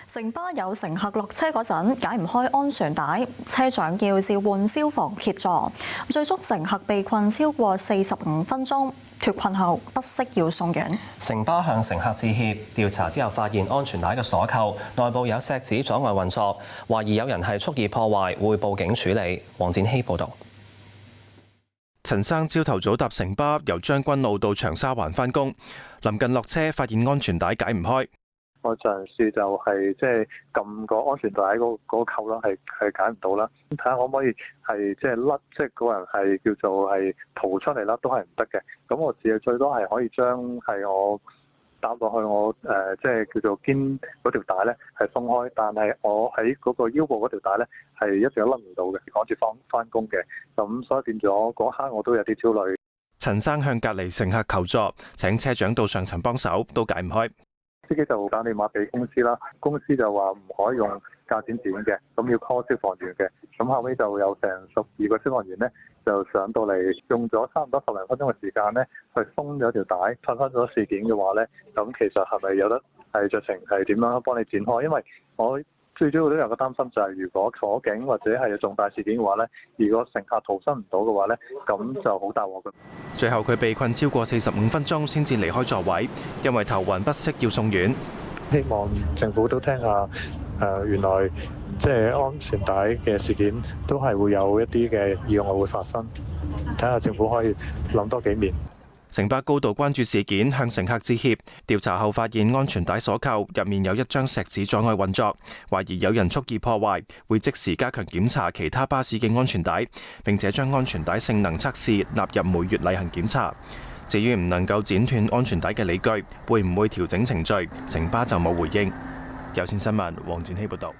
城巴有乘客落車嗰陣解唔開安全帶，車長要召喚消防協助，最終乘客被困超過45分鐘，脫困後不適要送院。城巴向乘客致歉，調查之後發現安全帶嘅鎖扣內部有石子阻礙運作，懷疑有人係蓄意破壞，會報警處理。黃展希報導。陳生朝頭早搭城巴由將軍澳到長沙灣返工，臨近落車發現安全帶解唔開。我嘗試就係即係撳個安全帶嗰個扣啦，係解唔到啦。睇下可唔可以係即係甩，即係個人係叫做係逃出嚟啦，都係唔得嘅。咁我自己最多係可以將係我搭落去我即係叫做肩嗰條帶咧係鬆開，但係我喺嗰個腰部嗰條帶咧係一直都甩唔到嘅，趕住翻工嘅。咁所以變咗嗰刻我都有啲焦慮。陳生向隔離乘客求助，請車長到上層幫手，都解唔開。司機就打電話俾公司啦，公司就話唔可以用鉸剪剪嘅，咁要 call 消防員嘅。咁後尾就有成12個消防員咧，就上到嚟，用咗差唔多10零分鐘嘅時間咧，去鬆咗條帶，發生咗事件嘅話咧，咁其實係咪有得係酌情係點樣幫你剪開？因為我最主要都有個擔心就係，如果火警或者係有重大事件嘅話咧，如果乘客逃生唔到嘅話咧，咁就好大鑊嘅。最後佢被困超過45分鐘先至離開座位，因為頭暈不適要送院。希望政府都聽下原來即係安全帶嘅事件都係會有一啲嘅意外會發生，睇下政府可以諗多幾面。城巴高度關注事件，向乘客致歉。調查後發現安全帶鎖扣入面有一張石子阻礙運作，懷疑有人蓄意破壞，會即時加強檢查其他巴士嘅安全帶，並且將安全帶性能測試納入每月例行檢查。至於唔能夠剪斷安全帶嘅理據，會唔會調整程序，城巴就冇回應。有線新聞黃展希報導。